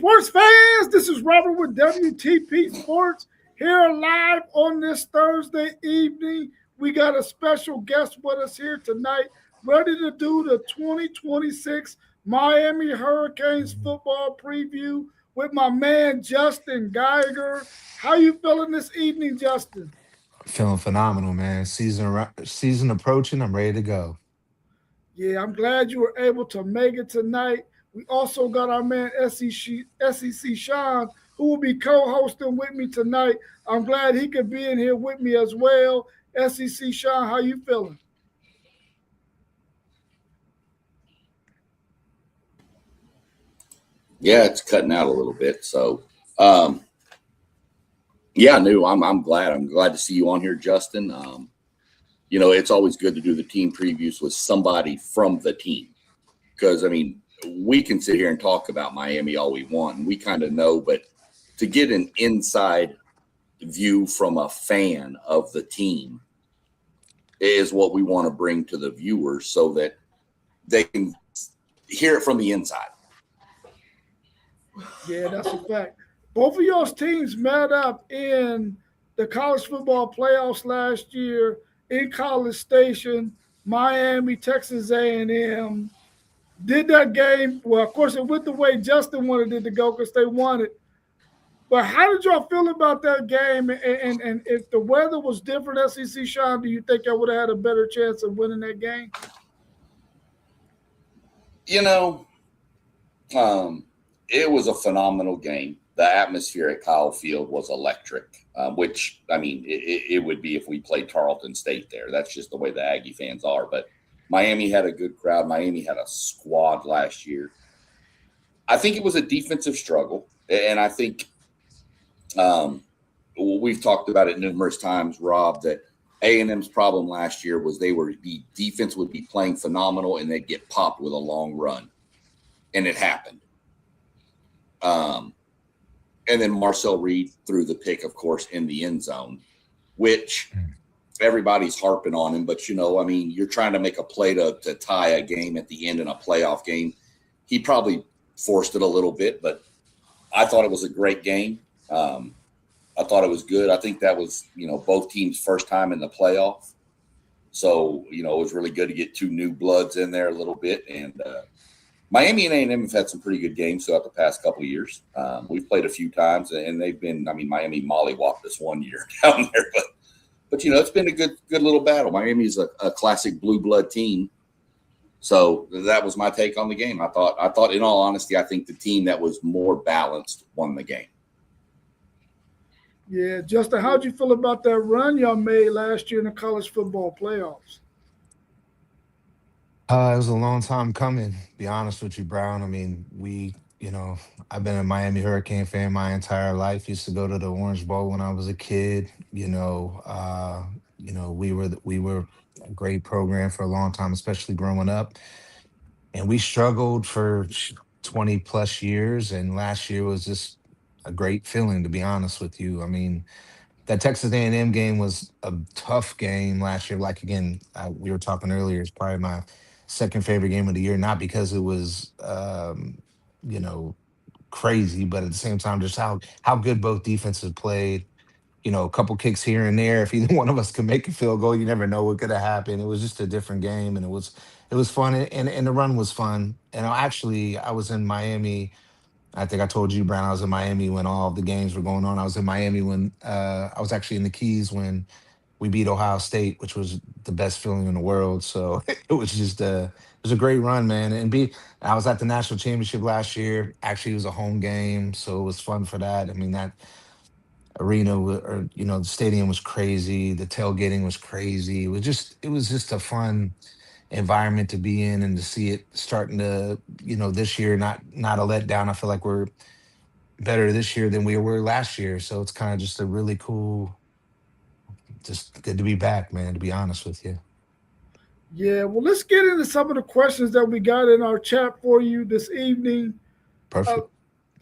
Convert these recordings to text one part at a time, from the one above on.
Sports fans, this is Robert with WTP Sports here live on this Thursday evening. We got a special guest with us here tonight, ready to do the 2026 Miami Hurricanes football preview with my man Justin Geiger. How you feeling this evening, Justin? Feeling phenomenal, man. Season approaching. I'm ready to go. Yeah, I'm glad you were able to make it tonight. We also got our man SEC Sean, who will be co-hosting with me tonight. I'm glad he could be in here with me as well. SEC Sean, how you feeling? Yeah, it's cutting out a little bit. So, um, yeah, no, I'm glad. I'm glad to see you on here, Justin. It's always good to do the team previews with somebody from the team because I mean, we can sit here and talk about Miami all we want, and we kind of know, but to get an inside view from a fan of the team is what we want to bring to the viewers so that they can hear it from the inside. Yeah, that's a fact. Both of y'all's teams met up in the college football playoffs last year in College Station, Miami, Texas A&M. Did that game. Well, of course, it went the way Justin wanted it to go because they won it. But how did y'all feel about that game? And if the weather was different, SEC Sean, do you think I would have had a better chance of winning that game? You know, it was a phenomenal game. The atmosphere at Kyle Field was electric, which, I mean, it would be if we played Tarleton State there. That's just the way the Aggie fans are. But Miami had a good crowd. Miami had a squad last year. I think it was a defensive struggle. And I think we've talked about it numerous times, Rob, that A&M's problem last year was the defense would be playing phenomenal and they'd get popped with a long run. And it happened. And then Marcel Reed threw the pick, of course, in the end zone, which everybody's harping on him. But, I mean, you're trying to make a play to tie a game at the end in a playoff game. He probably forced it a little bit, but I thought it was a great game. I thought it was good. I think that was, both teams' first time in the playoff. So, it was really good to get two new bloods in there a little bit. And Miami and A&M have had some pretty good games throughout the past couple of years. We've played a few times, and they've been. I mean, Miami mollywopped us one year down there, but it's been a good little battle. Miami's a classic blue blood team, so that was my take on the game. I thought, in all honesty, I think the team that was more balanced won the game. Yeah, Justin, how'd you feel about that run y'all made last year in the college football playoffs? It was a long time coming. Be honest with you, Brown. I mean, I've been a Miami Hurricane fan my entire life. Used to go to the Orange Bowl when I was a kid. We were a great program for a long time, especially growing up. And we struggled for 20 plus years. And last year was just a great feeling, to be honest with you. I mean, that Texas A&M game was a tough game last year. Like again, we were talking earlier, it's probably my second favorite game of the year, not because it was, you know, crazy, but at the same time, just how good both defenses played. A couple kicks here and there. If either one of us could make a field goal, you never know what could have happened. It was just a different game, and it was fun, and the run was fun. And I was in Miami. I think I told you, Brown, I was in Miami when all of the games were going on. I was in Miami when I was actually in the Keys when we beat Ohio State, which was the best feeling in the world. So it was a great run, man. I was at the national championship last year. Actually, it was a home game, so it was fun for that. I mean, that or the stadium was crazy. The tailgating was crazy. It was just a fun environment to be in, and to see it starting to, this year, not a letdown. I feel like we're better this year than we were last year. So it's kind of just a really cool, just good to be back, man, to be honest with you. Yeah, well, let's get into some of the questions that we got in our chat for you this evening. Uh, Perfect.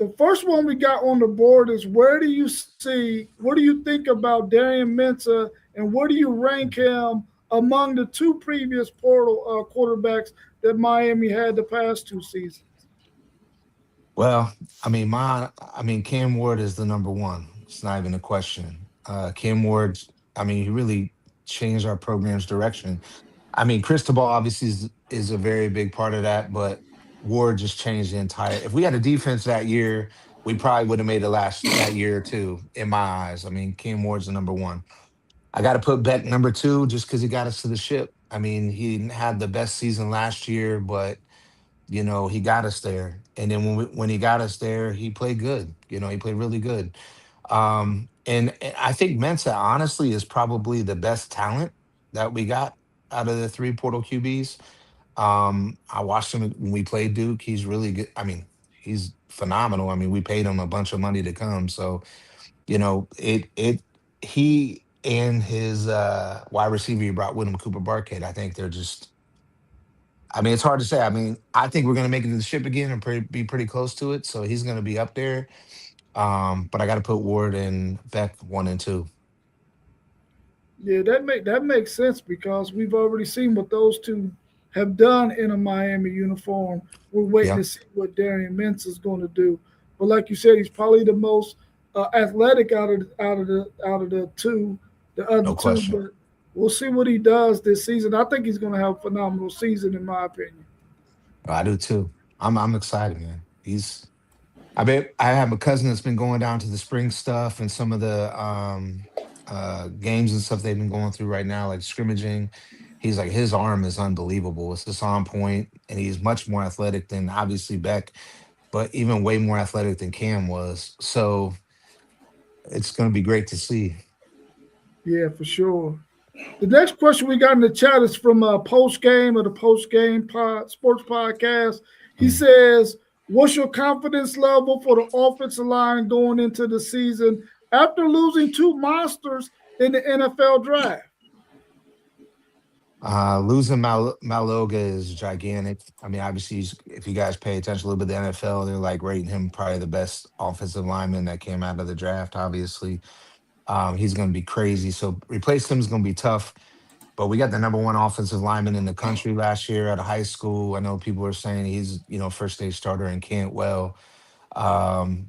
the first one we got on the board is what do you think about Darian Mensah, and where do you rank him among the two previous portal quarterbacks that Miami had the past two seasons? Well, Cam Ward is the number one. It's not even a question. Cam Ward, he really changed our program's direction. Cristobal obviously is a very big part of that, but Ward just changed the entire. If we had a defense that year, we probably would have made it last that year too. In my eyes, Cam Ward's the number one. I got to put Beck number two just because he got us to the ship. He didn't have the best season last year, but he got us there. And then when he got us there, he played good. He played really good. And I think Mensa honestly is probably the best talent that we got out of the three portal QBs. I watched him when we played Duke. He's really good. He's phenomenal. We paid him a bunch of money to come. So, it he and his wide receiver he brought with him, Cooper Barkhead, I think they're just it's hard to say. I think we're gonna make it to the ship again and be pretty close to it. So he's gonna be up there. But I got to put Ward and Beck one and two. Yeah, that makes sense because we've already seen what those two have done in a Miami uniform. We're waiting Yeah, to see what Darian Mintz is going to do. But like you said, he's probably the most athletic out of the two, the other no two. question. But we'll see what he does this season. I think he's going to have a phenomenal season, in my opinion. I do too. I'm excited, man. I have a cousin that's been going down to the spring stuff and some of the games and stuff they've been going through right now, like scrimmaging. He's like his arm is unbelievable. It's just on point, and he's much more athletic than obviously Beck, but even way more athletic than Cam was. So it's going to be great to see. Yeah, for sure. The next question we got in the chat is from Post Game of the Post Game Sports Podcast. He Mm. says, "What's your confidence level for the offensive line going into the season after losing two monsters in the NFL draft?" Losing Maloga is gigantic. Obviously, if you guys pay attention a little bit to the NFL, they're like rating him probably the best offensive lineman that came out of the draft. Obviously, he's going to be crazy. So replace him is going to be tough. But we got the number one offensive lineman in the country last year out of high school. I know people are saying he's first stage starter in Cantwell.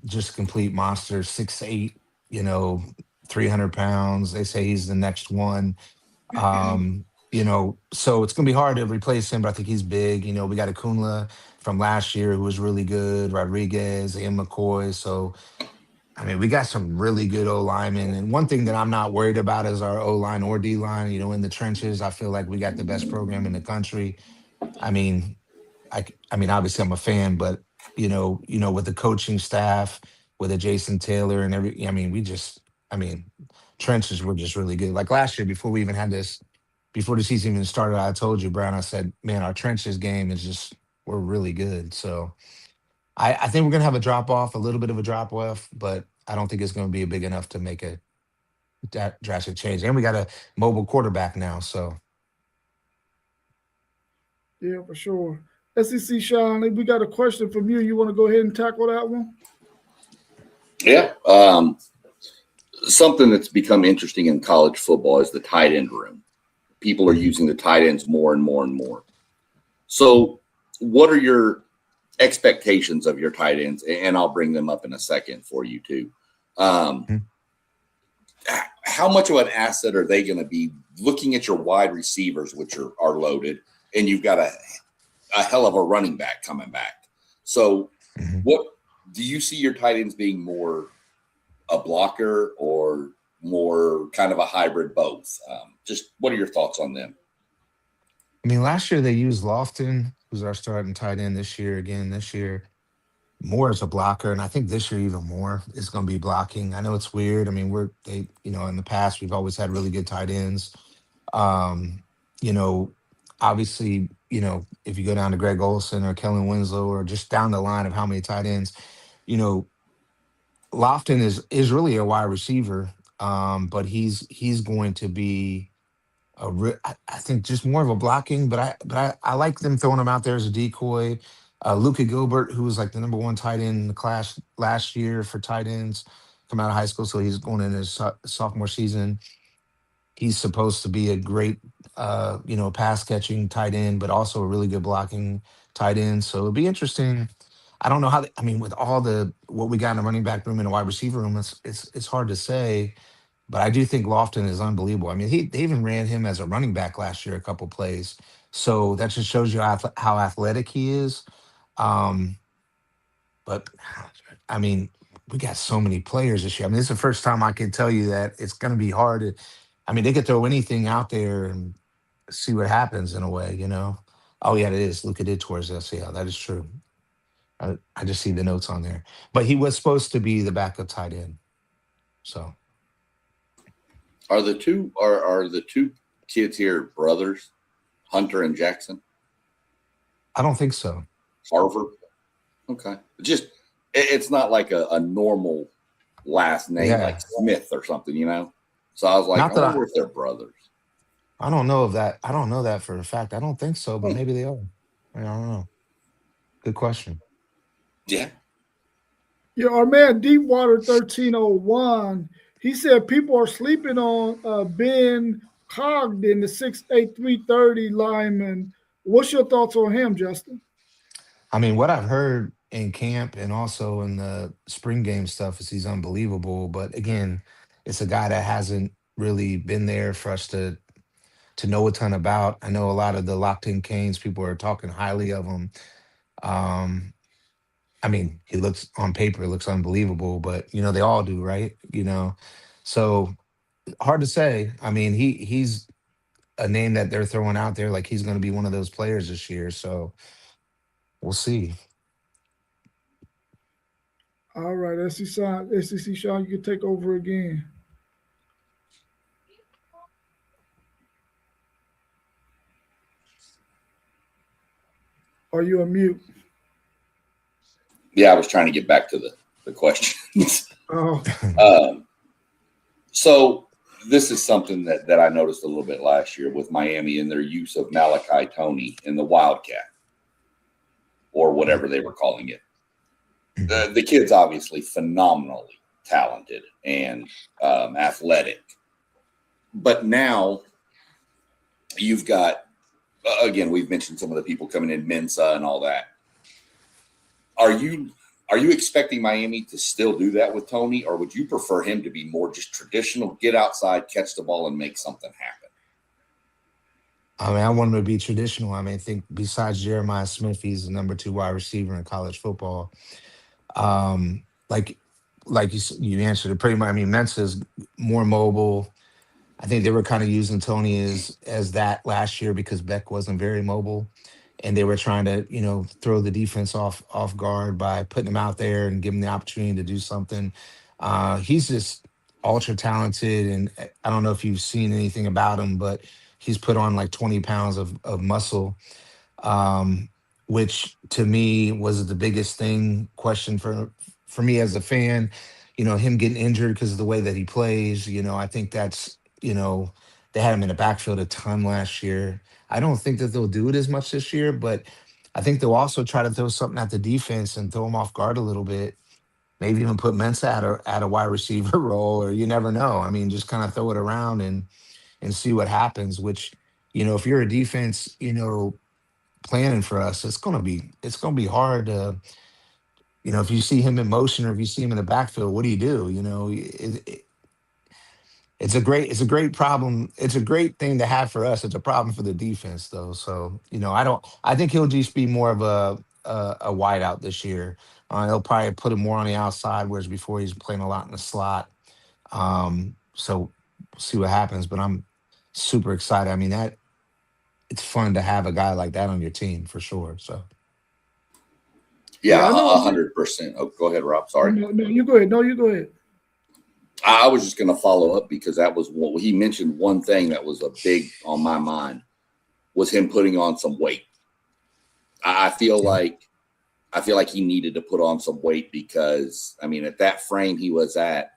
Just a complete monster, 6'8", you know, 300 pounds. They say he's the next one. So it's gonna be hard to replace him, but I think he's big. We got Akunla from last year who was really good, Rodriguez and McCoy. So we got some really good O linemen. And one thing that I'm not worried about is our O line or D line. In the trenches, I feel like we got the best program in the country. I mean, obviously I'm a fan, but with the coaching staff, with a Jason Taylor and I mean, trenches were just really good. Like last year, before the season even started, I told you, Brown, I said, man, our trenches game is just, we're really good. So I think we're gonna have a drop off, a little bit of a drop off, but I don't think it's gonna be big enough to make a drastic change. And we got a mobile quarterback now, so Yeah, for sure. SEC Sean, we got a question from you. You want to go ahead and tackle that one? Yeah. Something that's become interesting in college football is the tight end room. People are mhm. using the tight ends more and more and more. So, what are your expectations of your tight ends? And I'll bring them up in a second for you too. Um, Mhm. how much of an asset are they going to be looking at your wide receivers, which are loaded, and you've got a hell of a running back coming back? So, Mhm. what do you see your tight ends being more a blocker or more kind of a hybrid both? Just what are your thoughts on them? Last year they used Lofton, who's our starting tight end this year. Again, this year more as a blocker, and I think this year even more is going to be blocking. I know it's weird. In the past we've always had really good tight ends. Um, you know, Obviously, if you go down to Greg Olson or Kellen Winslow or just down the line of how many tight ends, you know, Lofton is really a wide receiver, but he's going to be I think just more of a blocking, but I like them throwing him out there as a decoy. Luca Gilbert, who was like the number one tight end in the class last year for tight ends, come out of high school, so he's going in his sophomore season. He's supposed to be a great, pass catching tight end, but also a really good blocking tight end. So it'll be interesting. I don't know how. I mean, with all the what we got in the running back room and the wide receiver room, it's hard to say. But I do think Lofton is unbelievable. I mean, they even ran him as a running back last year, a couple plays. So that just shows you how athletic he is. Um, but I mean, we got so many players this year. I mean, this is the first time I can tell you that it's going to be hard. I mean, they could throw anything out there and see what happens in a way, you know. Oh yeah, it is. Luka did towards us. Yeah, that is true. I just see the notes on there. But he was supposed to be the backup tight end. So Are the two kids here brothers, Hunter and Jackson? I don't think so. Harvard. Okay. Just it's not like a normal last name Yeah. like Smith or something, you know. So I was like, Not I that wonder if they're brothers. I don't know of that. I don't know that for a fact. I don't think so, but maybe they are. I don't know. Good question. Yeah. Yeah, our man Deepwater 1301, he said people are sleeping on Ben Cogden, the 6'8", 330 lineman. What's your thoughts on him, Justin? I mean, what I've heard in camp and also in the spring game stuff is he's unbelievable. But again, it's a guy that hasn't really been there for us to know a ton about. I know a lot of the locked in Canes people are talking highly of him. Um, I mean, he looks on paper, it looks unbelievable, but you know, they all do, right? You know, so hard to say. I mean, he's a name that they're throwing out there like he's going to be one of those players this year. So we'll see. All right, SEC Sean, you can take over again. Are you on mute? Yeah, I was trying to get back to the questions. Oh, So this is something that I noticed a little bit last year with Miami and their use of Malachi Tony in the Wildcat or whatever they were calling it. The kid's obviously phenomenally talented and athletic. But now you've got, again, we've mentioned some of the people coming in, Mensa and all that. Are you expecting Miami to still do that with Tony, or would you prefer him to be more just traditional, get outside, catch the ball, and make something happen? I mean, I want him to be traditional. I mean, I think besides Jeremiah Smith, he's the number 2 wide receiver in college football. Um, like, you answered it pretty much. I mean, Mensa's more mobile. I think they were kind of using Tony as that last year because Beck wasn't very mobile, and they were trying to throw the defense off guard by putting him out there and give him the opportunity to do something. He's just ultra talented, and I don't know if you've seen anything about him, but he's put on like 20 pounds of muscle, um, which to me was the biggest question for me as a fan. Him getting injured because of the way that he plays. I think that's they had him in the backfield a ton last year. I don't think that they'll do it as much this year, but I think they'll also try to throw something at the defense and throw them off guard a little bit. Maybe even put Mensa at a wide receiver role, or you never know. I mean, just kind of throw it around and see what happens. Which, if you're a defense, planning for us, it's gonna be hard to, if you see him in motion or if you see him in the backfield, what do you do? It's a great problem. It's a great thing to have for us. It's a problem for the defense, though. So I think he'll just be more of a wideout this year. They'll probably put him more on the outside, whereas before he's playing a lot in the slot. So we'll see what happens. But I'm super excited. I mean, that it's fun to have a guy like that on your team for sure. So Yeah, I know. 100%. Oh, go ahead, Rob. Sorry. No, you go ahead. No, you go ahead. I was just going to follow up because that was what he mentioned. One thing that was a big on my mind was him putting on some weight. I feel like he needed to put on some weight because, I mean, at that frame he was at,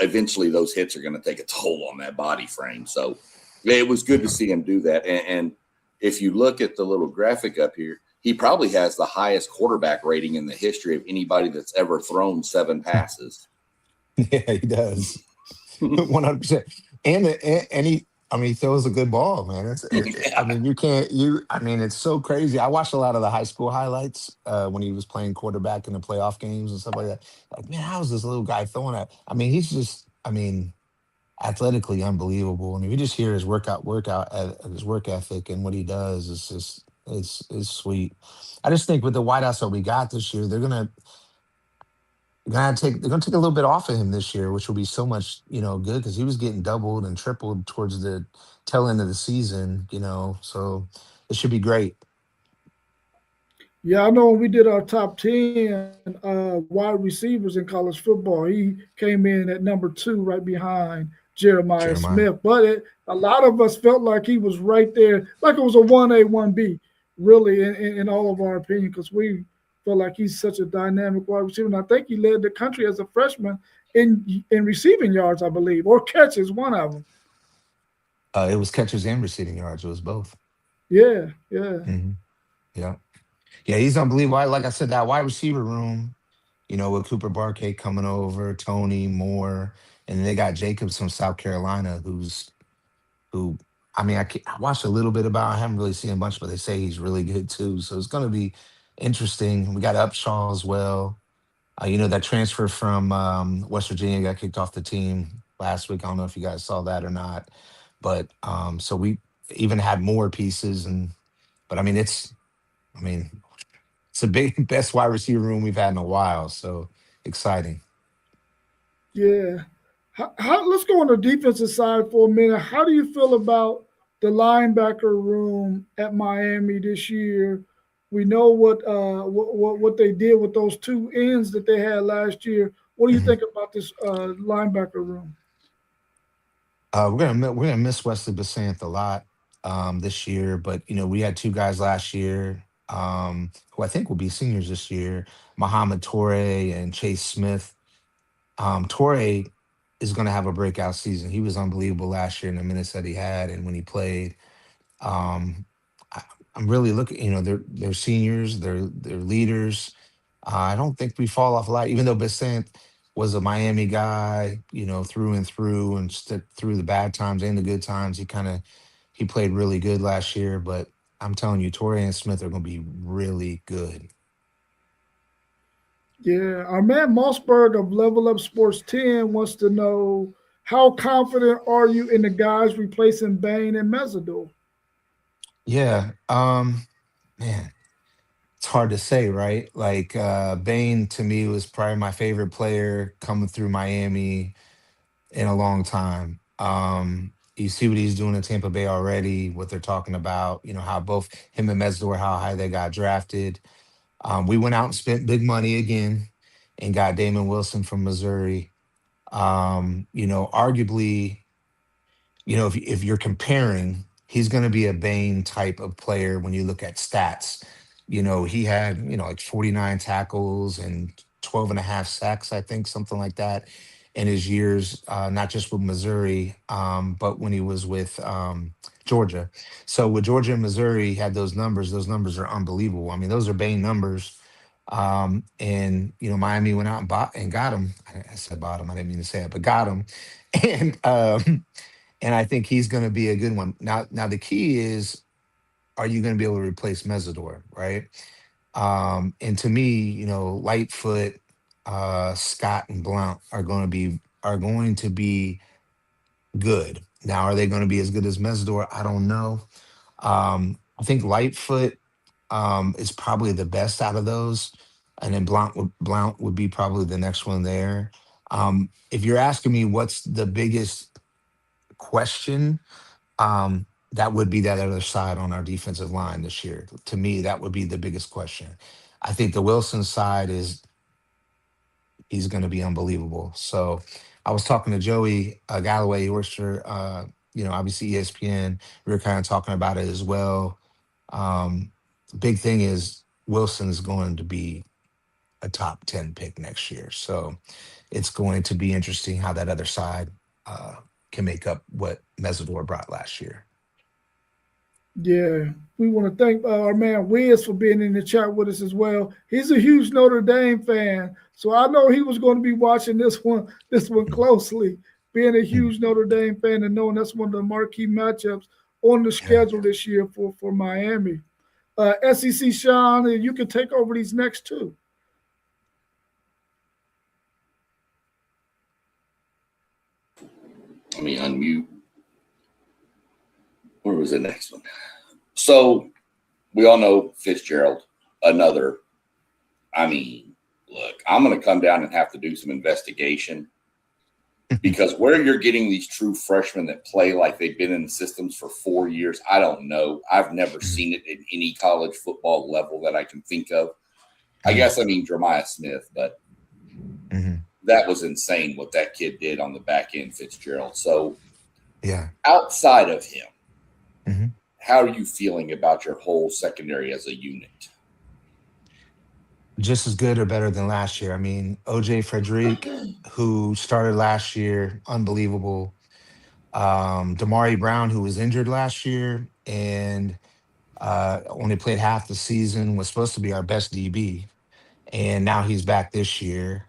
eventually those hits are going to take a toll on that body frame. So it was good to see him do that. And if you look at the little graphic up here, he probably has the highest quarterback rating in the history of anybody that's ever thrown 7 passes. yeah, he does 100%. And I mean, he throws a good ball, man. I Yeah. mean, you can't. I mean, it's so crazy. I watched a lot of the high school highlights when he was playing quarterback in the playoff games and stuff like that. Like, man, how is this little guy throwing that? I mean, he's just. I mean, athletically unbelievable. And if you just hear his his work ethic and what he does, it's just it's sweet. I just think with the wideouts that we got this year, they're gonna take a little bit off of him this year, which will be so much, good because he was getting doubled and tripled towards the tail end of the season, so it should be great. Yeah, I know when we did our top 10 wide receivers in college football, he came in at number two, right behind Jeremiah Jeremiah. Smith. But a lot of us felt like he was right there, like it was a 1A, 1B, really, in all of our opinion, because we felt like he's such a dynamic wide receiver. And I think he led the country as a freshman in receiving yards, I believe, or catches, one of them. It was catches and receiving yards. It was both. Yeah, yeah. Hmm. Yeah, yeah, he's unbelievable. Like I said, that wide receiver room, with Cooper Barkay coming over, Tony Moore, and they got Jacobs from South Carolina, who I mean, I watched a little bit about. I haven't really seen a bunch, but they say he's really good too. So it's going to be interesting. We got Upshaw as well. That transfer from West Virginia got kicked off the team last week. I don't know if you guys saw that or not, but so we even had more pieces, but I mean, I mean, it's a big best wide receiver room we've had in a while. So exciting. Yeah. Let's go on the defensive side for a minute. How do you feel about the linebacker room at Miami this year? We know what they did with those two ends that they had last year. What do you Mhm. think about this linebacker room? We're gonna miss Wesley Basant a lot this year, but we had two guys last year who I think will be seniors this year, Muhammad Torre and Chase Smith. Torre is going to have a breakout season. He was unbelievable last year in the minutes that he had and when he played. Um, I, I'm really looking. They're seniors. They're leaders. I don't think we fall off a lot, even though Besant was a Miami guy, through and through, and through the bad times and the good times. He played really good last year. But I'm telling you, Torrey and Smith are going to be really good. Yeah, our man Mossberg of Level Up Sports 10 wants to know how confident are you in the guys replacing Bain and Mesidor? Yeah, man, it's hard to say, right? Like Bain to me was probably my favorite player coming through Miami in a long time. You see what he's doing in Tampa Bay already, what they're talking about, how both him and Mesdor, how high they got drafted. We went out and spent big money again and got Damon Wilson from Missouri. Arguably, if you're comparing, he's going to be a Bane type of player when you look at stats. He had, like 49 tackles and 12 and a half sacks, I think, something like that in his years, not just with Missouri, but when he was with Georgia. So with Georgia and Missouri, he had those numbers. Those numbers are unbelievable. I mean, those are Bane numbers. And Miami went out and bought and got him. I said bought him. I didn't mean to say it, but got him. And I think he's going to be a good one. Now the key is, are you going to be able to replace Mesidor, right? And to me, Lightfoot, Scott, and Blount are going to be good. Now, are they going to be as good as Mesidor? I don't know. I think Lightfoot is probably the best out of those, and then Blount would be probably the next one there. If you're asking me what's the biggest question, that would be that other side on our defensive line this year. To me, that would be the biggest question. I think the Wilson side is he's going to be unbelievable. So I was talking to Joey Galloway, he works for obviously ESPN. We were kind of talking about it as well. Big thing is Wilson is going to be a top 10 pick next year. So it's going to be interesting how that other side uh, can make up what Mesidor brought last year. Yeah, we want to thank our man Wiz for being in the chat with us as well. He's a huge Notre Dame fan, so I know he was going to be watching this one closely being a Mm. huge Notre Dame fan and knowing that's one of the marquee matchups on the Yeah. schedule this year for Miami. SEC Sean, you can take over these next two. Let me unmute. Where was the next one? So we all know Fitzgerald, another. I mean, look, I'm going to come down and have to do some investigation because where you're getting these true freshmen that play like they've been in the systems for 4 years, I don't know. I've never seen it at any college football level that I can think of. I guess I mean Jeremiah Smith, but that was insane what that kid did on the back end, Fitzgerald. So, Yeah. outside of him, Mm-hmm. how are you feeling about your whole secondary as a unit? Just as good or better than last year. I mean, OJ Frederick, who started last year, unbelievable. Damari Brown, who was injured last year and only played half the season, was supposed to be our best DB, and now he's back this year.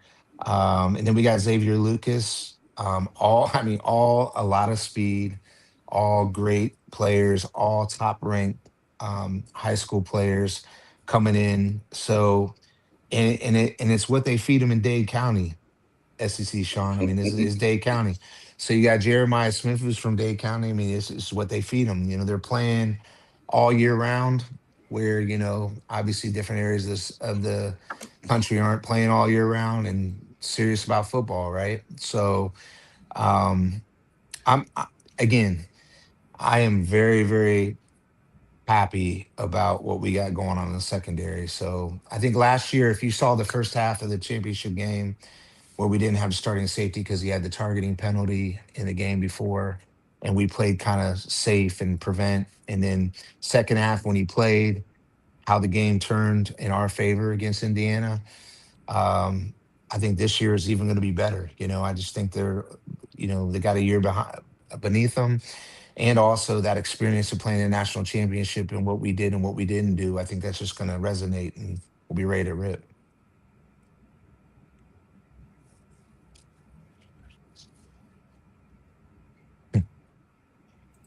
And then we got Xavier Lucas. I mean, all a lot of speed, all great players, all top ranked high school players coming in. So, and it's what they feed them in Dade County, SEC, Sean. I mean, it's Dade County. So you got Jeremiah Smith, who's from Dade County. I mean, it's what they feed them. They're playing all year round, where, obviously different areas of the country aren't playing all year round and serious about football, right? So um, again, I am very, very happy about what we got going on in the secondary. So I think last year, if you saw the first half of the championship game, where we didn't have starting safety because he had the targeting penalty in the game before, and we played kind of safe and prevent. And then second half when he played, how the game turned in our favor against Indiana. Um, I think this year is even going to be better. I just think they got a year beneath them, and also that experience of playing a national championship and what we did and what we didn't do. I think that's just going to resonate, and we'll be ready to rip.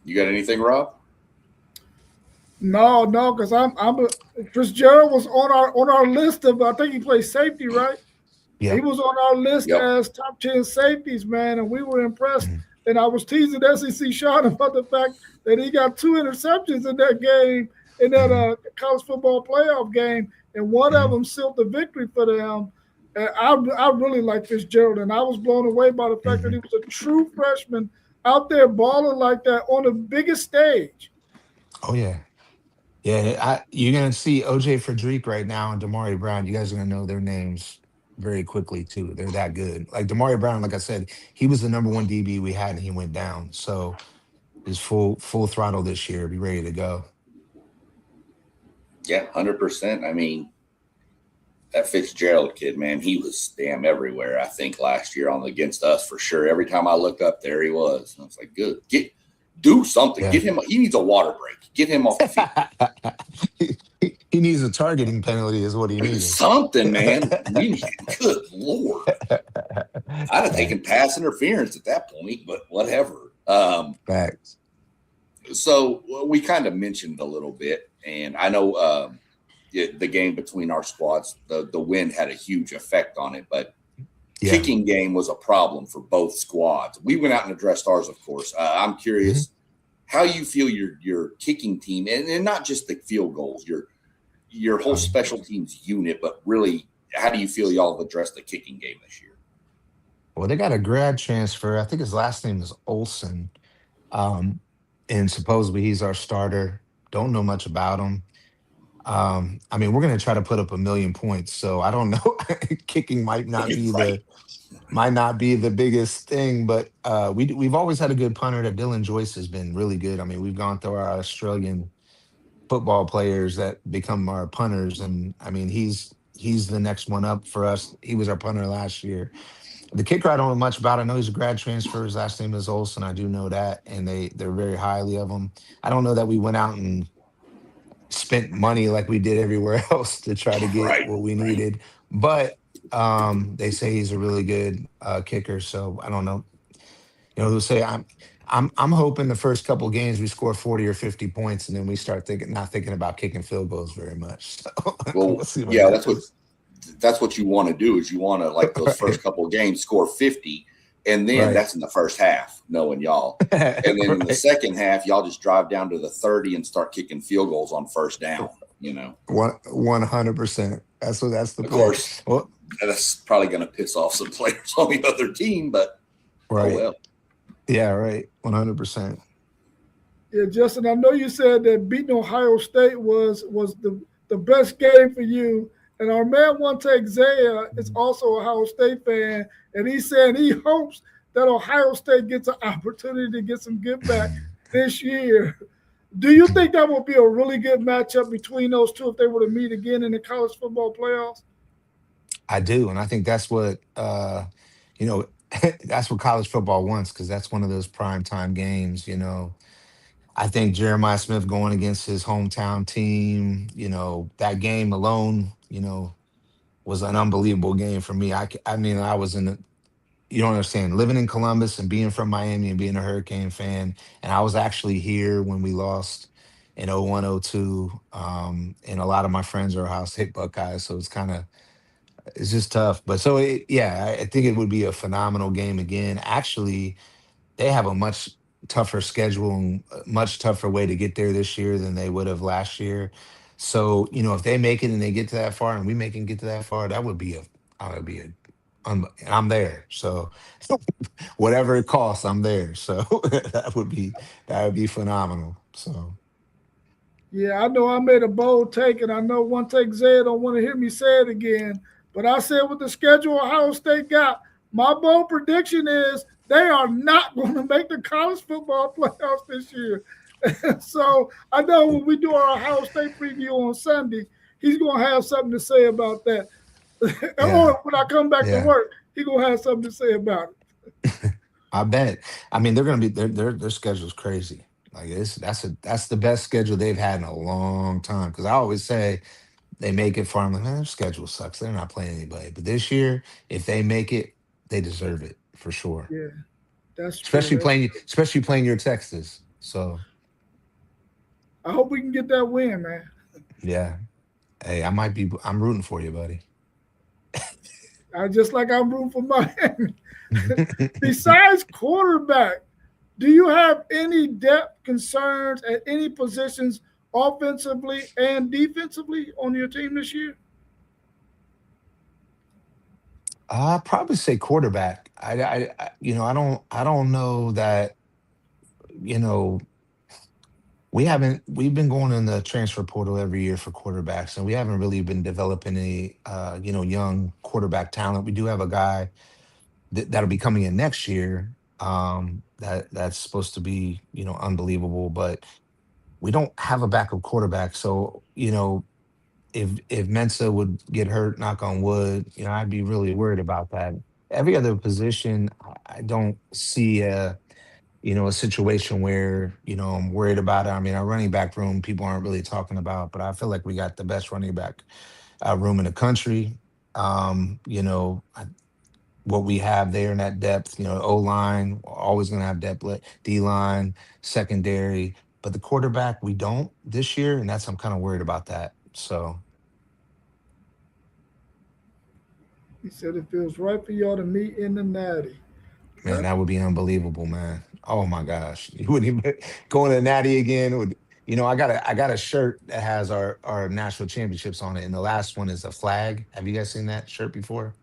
You got anything, Rob? No, because Fitzgerald was on our list of, I think he plays safety, right? Yeah. He was on our list Yep. as top 10 safeties, man, and we were impressed. Mhm. And I was teasing SEC Sean about the fact that he got 2 interceptions in that game, in that college football playoff game, and one of them sealed the victory for them. And I really like Fitzgerald, and I was blown away by the fact that he was a true freshman out there balling like that on the biggest stage. Oh yeah. Yeah, you're gonna see OJ Frederick right now and Damari Brown. You guys are gonna know their names very quickly too. They're that good. Like Damari Brown, like I said, he was the number one DB we had, and he went down. So he's full throttle this year. Be ready to go. Yeah, 100%. I mean, that Fitzgerald kid, man, he was damn everywhere. I think last year on against us for sure. Every time I looked up, there he was. I was like, good, do something. Yeah. Get him. He needs a water break. Get him off the field. He needs a targeting penalty, is what he needs. Something, man. Good Lord. I'd have taken pass interference at that point, but whatever. Facts. So we kind of mentioned a little bit, and I know the game between our squads, the wind had a huge effect on it, but kicking game was a problem for both squads. We went out and addressed ours, of course. I'm curious how you feel your kicking team, and not just the field goals, your whole special teams unit, but really, how do you feel y'all have addressed the kicking game this year? Well, they got a grad transfer. I think his last name is Olson. And supposedly he's our starter. Don't know much about him. I mean, we're gonna try to put up 1,000,000 points. So I don't know. Kicking might not be the biggest thing, but we've always had a good punter. That Dylan Joyce has been really good. I mean, we've gone through our Australian football players that become our punters, and I mean, he's the next one up for us. He was our punter last year. The kicker, I don't know much about. I know he's a grad transfer. His last name is Olson. I do know that, and they're very highly of him. I don't know that we went out and spent money like we did everywhere else to try to get what we needed, but they say he's a really good kicker. So I don't know. They'll say I'm hoping the first couple games we score 40 or 50 points, and then we start thinking not thinking about kicking field goals very much. So Well, we'll see what yeah, happens. that's what you want to do is you want to like those first Right. couple of games score 50, and then Right. that's in the first half, knowing y'all. And then in the Right. second half, y'all just drive down to the 30 and start kicking field goals on first down. 100%. That's the Of plan. course, Well, that's probably going to piss off some players on the other team, but oh right. well. Yeah, right. 100%. Yeah, Justin, I know you said that beating Ohio State was the best game for you. And our man One Take Zaya is also a Ohio State fan, and he said he hopes that Ohio State gets an opportunity to get some get back this year. Do you think that will be a really good matchup between those two if they were to meet again in the college football playoffs? I do, and I think that's what you know that's what college football wants, because that's one of those prime time games. I think Jeremiah Smith going against his hometown team, that game alone, was an unbelievable game for me. I mean, I was in the, you don't understand, living in Columbus and being from Miami and being a Hurricane fan. And I was actually here when we lost in 01, 02. And a lot of my friends are Ohio State Buckeyes. So it's just tough. But so, yeah, I think it would be a phenomenal game again. Actually, they have a much tougher schedule and a much tougher way to get there this year than they would have last year. So, if they make it and they get to that far and we make it and get to that far, I would be and I'm there. So whatever it costs, I'm there. So that would be phenomenal. So Yeah, I know I made a bold take, and I know One Take Zay don't want to hear me say it again. But I said with the schedule Ohio State got, my bold prediction is they are not going to make the college football playoffs this year. So I know when we do our Ohio State preview on Sunday, he's going to have something to say about that. yeah, Or when I come back to yeah. work, he's going to have something to say about it. I bet. I mean, they're gonna be their schedule's crazy. Like that's the best schedule they've had in a long time. Because I always say they make it far. I'm like, man, their schedule sucks. They're not playing anybody. But this year, if they make it, they deserve it for sure. Yeah, that's true. That's true. Especially playing your Texas. So I hope we can get that win, man. yeah. Hey, I'm rooting for you, buddy. I just like I'm rooting for Miami. Besides quarterback, do you have any depth concerns at any positions offensively and defensively on your team this year? I'll probably say quarterback. I don't know that, you know, we've been going in the transfer portal every year for quarterbacks, and we haven't really been developing any, young quarterback talent. We do have a guy that'll be coming in next year. That's supposed to be, unbelievable, but we don't have a backup quarterback. So, if Mensa would get hurt, knock on wood, I'd be really worried about that. Every other position, I don't see a situation where, I'm worried about it. I mean, our running back room, people aren't really talking about, but I feel like we got the best running back room in the country. What we have there in that depth, O line, always going to have depth, D line, secondary, but the quarterback, we don't this year. And I'm kind of worried about that. So, He said it feels right for y'all to meet in the Natty. man, Okay. that would be unbelievable, man. Oh my gosh. You wouldn't even going to Natty again would, I got a shirt that has our national championships on it. And the last one is a flag. Have you guys seen that shirt before?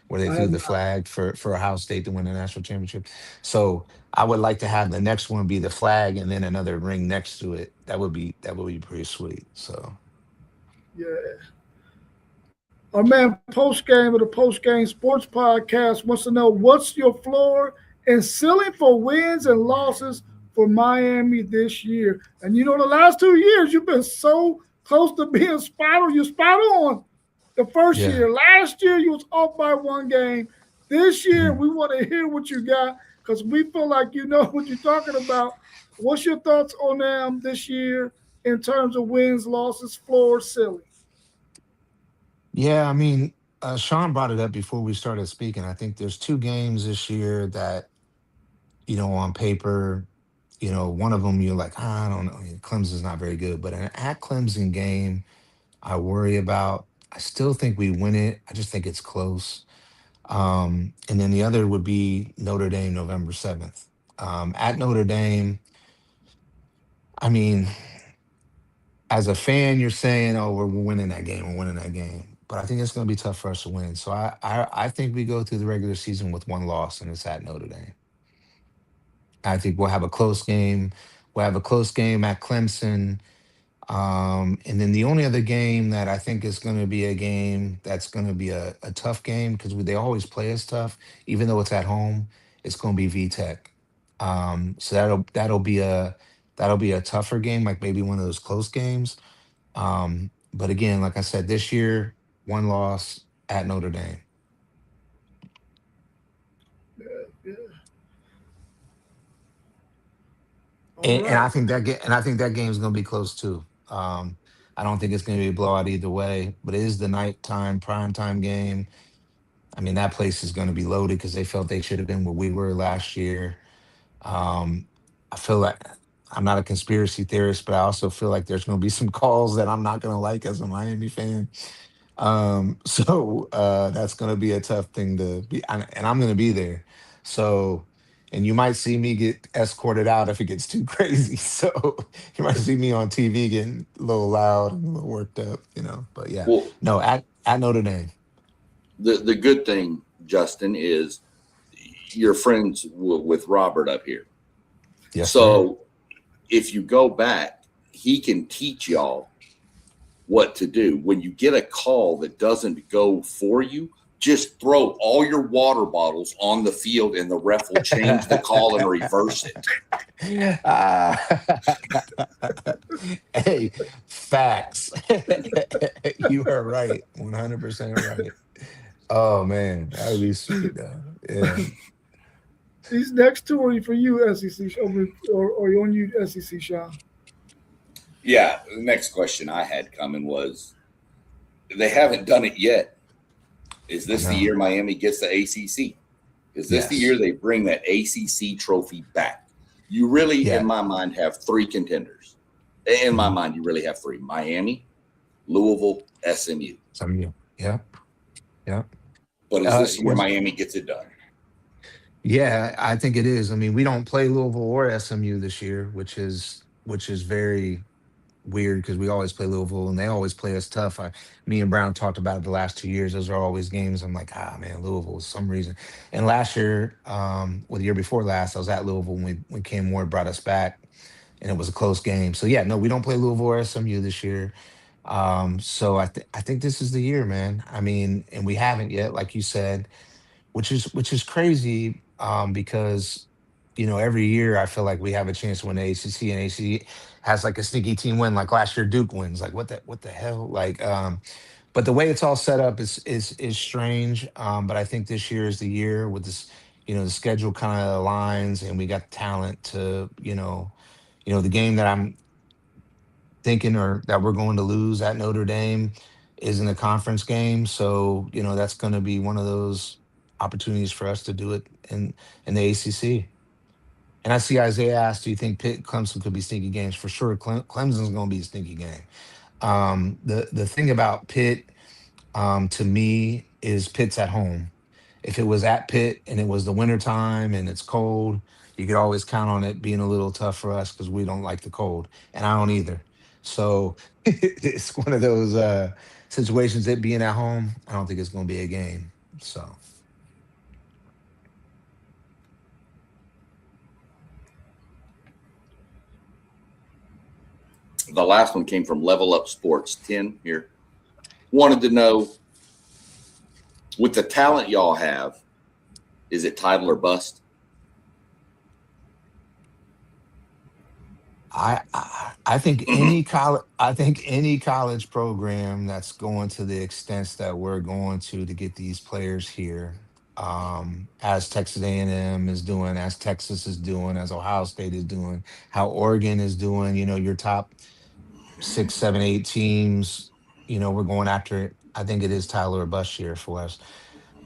Where they I threw have the not. flag for Ohio State to win the national championship. So I would like to have the next one be the flag and then another ring next to it. That would be pretty sweet. So Yeah. Our man post game of the post game sports podcast wants to know what's your floor and ceiling for wins and losses for Miami this year. And the last 2 years you've been so close to being spot on. You're spot on the first yeah. year. Last year you was off by one game. This year Mhm. we want to hear what you got because we feel like you know what you're talking about. What's your thoughts on them this year in terms of wins, losses, floor, ceiling? Yeah, I mean, Sean brought it up before we started speaking. I think there's two games this year that on paper, one of them you're like, I don't know, Clemson's not very good, but an at Clemson game, I worry about. I still think we win it. I just think it's close. And then the other would be Notre Dame, November 7th. At Notre Dame, I mean, as a fan, you're saying, "Oh, we're winning that game. We're winning that game." But I think it's going to be tough for us to win. So I think we go through the regular season with one loss, and it's at Notre Dame. I think we'll have a close game. We'll have a close game at Clemson. And then the only other game that I think is going to be a game that's going to be a tough game because they always play us tough, even though it's at home. It's going to be VTech. So that'll be a tougher game, like maybe one of those close games. But again, like I said, this year one loss at Notre Dame, Yeah. All and I right. think that game is going to be close too. I don't think it's going to be a blowout either way, but it is the nighttime prime time game. I mean, that place is going to be loaded because they felt they should have been where we were last year. Um, I feel like I'm not a conspiracy theorist, but I also feel like there's going to be some calls that I'm not going to like as a Miami fan. So that's going to be a tough thing to be, and I'm going to be there. So, and you might see me get escorted out if it gets too crazy. So you might see me on TV getting a little loud and a little worked up. But yeah, Well, no, at Notre Dame. the good thing, Justin, is you're friends with Robert up here. Yes, sir. So if you go back, he can teach y'all what to do. When you get a call that doesn't go for you, just throw all your water bottles on the field and the ref will change the call and reverse it. Ah, hey, facts. You are right. 100% right. Oh man, that would be sweet though. Yeah. These next two are for you, SEC, or on you, SEC, Sean. Yeah. The next question I had coming was they haven't done it yet. Is I this the know. year Miami gets the ACC? Is this the year Yes. they bring that ACC trophy back? You really, in Yeah. my mind, have three contenders. In my Mhm. mind, you really have three: Miami, Louisville, SMU. Some of you. Yeah. Yeah. But is this where Would Miami gets it done? Yeah, I think it is. I mean, we don't play Louisville or SMU this year, which is very weird because we always play Louisville and they always play us tough. Me and Brown talked about it the last 2 years. Those are always games. I'm like, man, Louisville for some reason. And last year, well, the year before last, I was at Louisville when Cam Ward brought us back, and it was a close game. So yeah, no, we don't play Louisville or SMU this year. So I think this is the year, man. I mean, and we haven't yet, like you said, which is crazy, because every year I feel like we have a chance to win the ACC, and ACC has like a sneaky team win. Like last year, Duke wins. Like what the hell? Like, but the way it's all set up is strange. But I think this year is the year with this. The schedule kind of aligns, and we got talent to the game that I'm thinking or that we're going to lose at Notre Dame isn't a conference game. So, that's going to be one of those opportunities for us to do it in the ACC. And I see Isaiah asked, do you think Pitt Clemson could be sneaky games? For sure, Clemson's going to be a sneaky game. The thing about Pitt, to me, is Pitt's at home. If it was at Pitt and it was the winter time and it's cold, you could always count on it being a little tough for us because we don't like the cold, and I don't either. So it's one of those situations. It being at home, I don't think it's going to be a game. So The last one came from Level Up Sports 10 here. Wanted to know, with the talent y'all have, is it title or bust? I think any college program that's going to the extents that we're going to get these players here, as Texas A&M is doing, as Texas is doing, as Ohio State is doing, how Oregon is doing. Your top 6, 7, 8 teams. We're going after it. I think it is Tyler or bust year for us.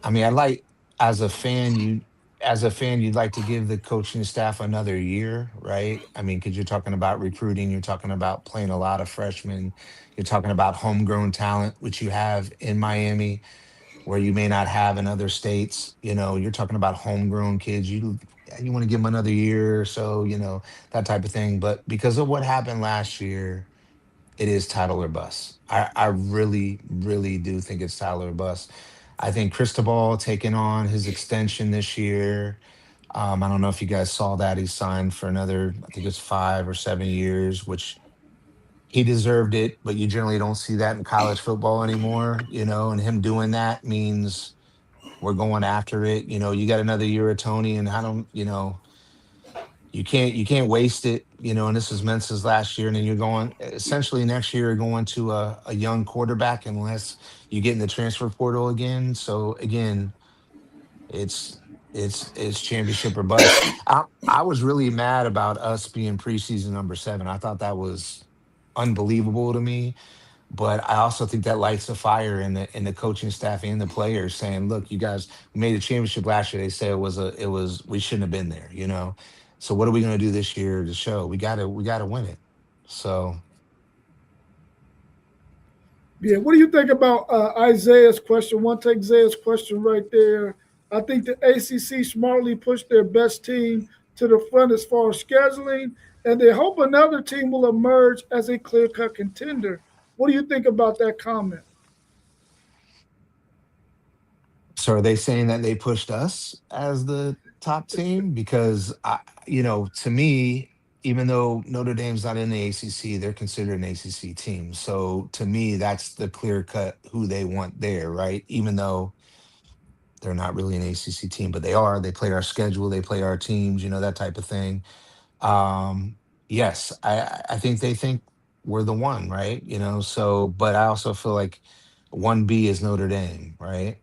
I mean, I like as a fan, as a fan, you'd like to give the coaching staff another year, right? I mean, because you're talking about recruiting, you're talking about playing a lot of freshmen, you're talking about homegrown talent, which you have in Miami, where you may not have in other states. You're talking about homegrown kids. You want to give them another year or so, that type of thing. But because of what happened last year, it is title or bust. I really, really do think it's title or bust. I think Cristobal taking on his extension this year. I don't know if you guys saw that he signed for another, I think it's 5 or 7 years, which he deserved it, but you generally don't see that in college football anymore, and him doing that means we're going after it. You got another year of Tony, and I don't, you can't waste it, and this is Mensa's last year, and then you're going essentially next year, you're going to a young quarterback unless you get in the transfer portal again. So again, it's it's championship or bust. I was really mad about us being preseason number 7. I thought that was unbelievable to me. But I also think that lights a fire in the coaching staff and the players saying, look, you guys, we made a championship last year. They said it was we shouldn't have been there. So what are we gonna do this year to show? We gotta win it. So Yeah, what do you think about Isaiah's question? One take Isaiah's question right there. I think the ACC smartly pushed their best team to the front as far as scheduling, and they hope another team will emerge as a clear-cut contender. What do you think about that comment? so are they saying that they pushed us as the top team? Because to me, even though Notre Dame's not in the ACC, they're considered an ACC team. So to me, that's the clear cut who they want there, right? Even though they're not really an ACC team, but they are. They play our schedule, they play our teams, that type of thing. Yes, I think they think we're the one, right? So but I also feel like 1B is Notre Dame, right?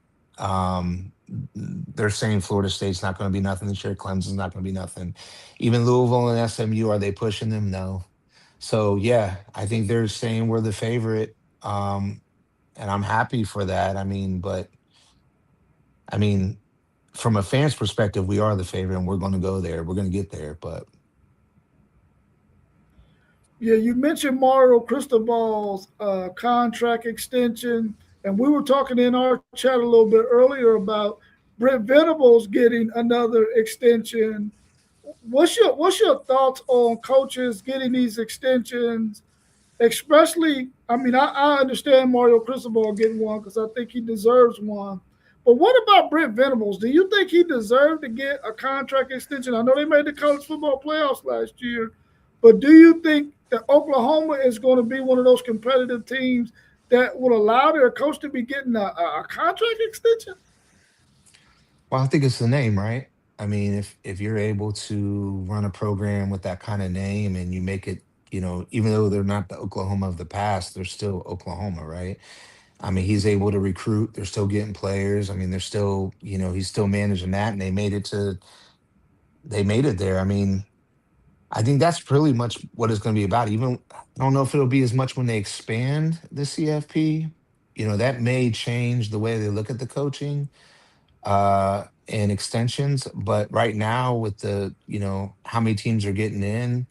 They're saying Florida State's not going to be nothing this year. Clemson's not going to be nothing. Even Louisville and SMU, are they pushing them? No. So yeah, I think they're saying we're the favorite. And I'm happy for that. I mean, from a fan's perspective, we are the favorite and we're going to go there. We're going to get there. But Yeah, you mentioned Mario Cristobal's contract extension, and we were talking in our chat a little bit earlier about Brent Venables getting another extension. What's your thoughts on coaches getting these extensions? Especially, I understand Mario Cristobal getting one because I think he deserves one. But what about Brent Venables? Do you think he deserved to get a contract extension? I know they made the college football playoffs last year, but do you think that Oklahoma is going to be one of those competitive teams that would allow their coach to be getting a contract extension? well, I think it's the name, right? I mean, if you're able to run a program with that kind of name and you make it, even though they're not the Oklahoma of the past, they're still Oklahoma, right? I mean, he's able to recruit. They're still getting players. I mean, they're still, he's still managing that, and they made it there. I mean, I think that's pretty much what it's going to be about. Even I don't know if it'll be as much when they expand the CFP. That may change the way they look at the coaching and extensions. But right now, with the how many teams are getting in,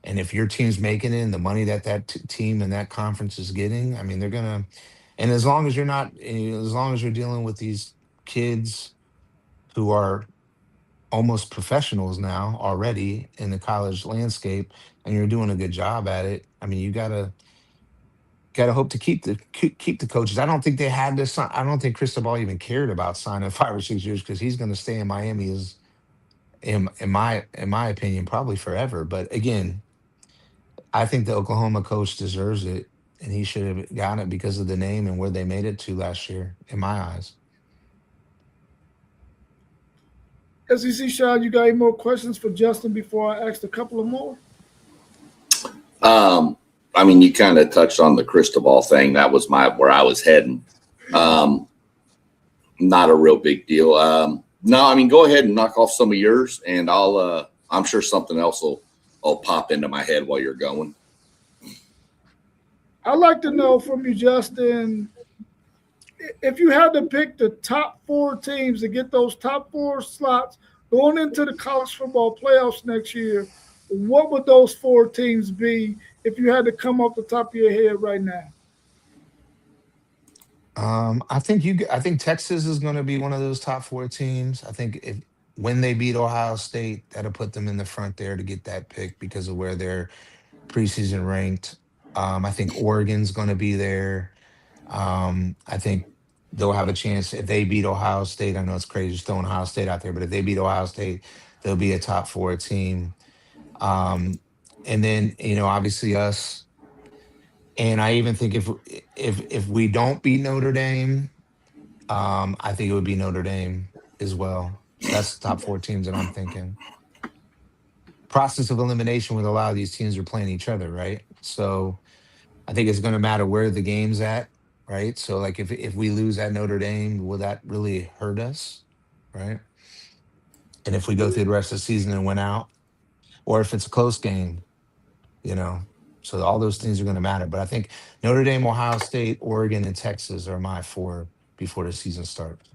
and if your team's making it, and the money that team and that conference is getting, I mean, they're gonna. And as long as you're not, as long as you're dealing with these kids who are almost professionals now already in the college landscape, and you're doing a good job at it, I mean, you gotta hope to keep the coaches. I don't think they had this. I don't think Cristobal even cared about signing 5 or 6 years because he's going to stay in Miami as in my opinion probably forever. But again, I think the Oklahoma coach deserves it, and he should have gotten it because of the name and where they made it to last year. In my eyes. SEC Shad, you got any more questions for Justin before I ask a couple of more? You kind of touched on the Cristobal thing. That was where I was heading. Not a real big deal. No, go ahead and knock off some of yours, and I'm sure something else will pop into my head while you're going. I'd like to know from you, Justin, if you had to pick the top 4 teams to get those top 4 slots Going into the college football playoffs next year, what would those four teams be if you had to come off the top of your head right now? I think Texas is going to be one of those top four teams. I think if when they beat Ohio State, that'll put them in the front there to get that pick because of where they're preseason ranked. I think Oregon's going to be there. I think they'll have a chance if they beat Ohio State. I know it's crazy just throwing Ohio State out there, but if they beat Ohio State, they'll be a top four team. Um, and then obviously us. And I even think if we don't beat Notre Dame, I think it would be Notre Dame as well. So that's the top four teams that I'm thinking. Process of elimination with a lot of these teams are playing each other, right? So I think it's going to matter where the game's at, right? So like if we lose at Notre Dame, will that really hurt us, right? And if we go through the rest of the season and win out, or if it's a close game, you know. So all those things are going to matter. But I think Notre Dame, Ohio State, Oregon, and Texas are my four before the season starts.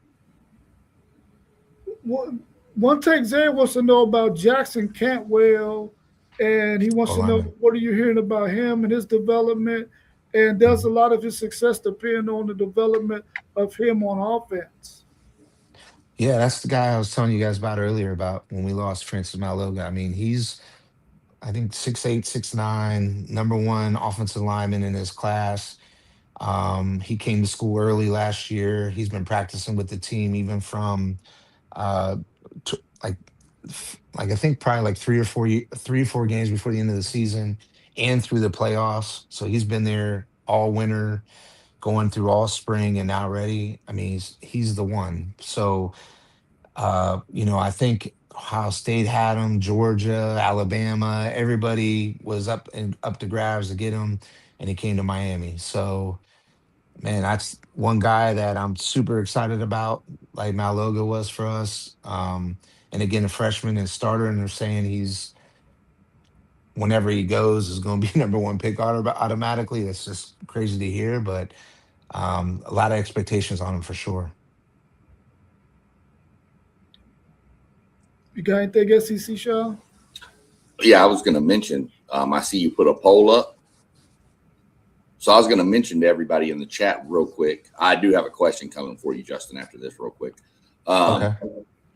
One take Zay wants to know about Jackson Cantwell, and he wants Oh, to know lineman. what are you hearing about him and his development, and does a Mhm. lot of his success depend on the development of him on offense? Yeah, that's the guy I was telling you guys about earlier about when we lost Francis Maloga. I mean, he's I think 6'8", 6'9", number one offensive lineman in his class. He came to school early last year. He's been practicing with the team even from uh, like I think probably like 3 or 4 games before the end of the season and through the playoffs. So he's been there all winter, going through all spring, and now ready. I mean, he's the one. So I think Ohio State had him, Georgia, Alabama, everybody was up and up to grabs to get him, and he came to Miami. So, man, that's one guy that I'm super excited about, like Maloga was for us. And again, a freshman and starter, and they're saying he's whenever he goes is going to be number one pick automatically. That's just crazy to hear, but a lot of expectations on him for sure. You got anything SEC, Shaw? Yeah, I was going to mention. I see you put a poll up. So I was going to mention to everybody in the chat real quick. I do have a question coming for you, Justin, after this, real quick. Okay.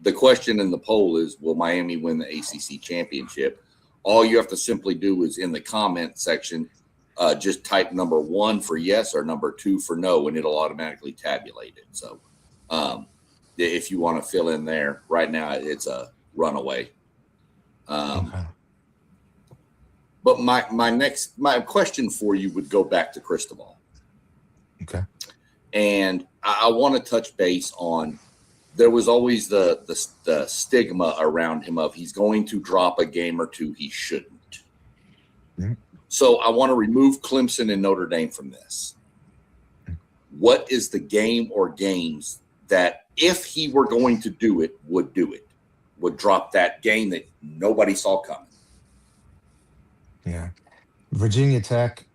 The question in the poll is, will Miami win the ACC championship? All you have to simply do is in the comment section, just type number 1 for yes or number 2 for no, and it'll automatically tabulate it. So if you want to fill in there, right now it's a runaway. Okay. But my question for you would go back to Cristobal. Okay. And I want to touch base on, there was always the stigma around him of he's going to drop a game or two he shouldn't. Mm-hmm. So I want to remove Clemson and Notre Dame from this. What is the game or games that if he were going to do it, would drop that game that nobody saw coming? Yeah. Virginia Tech,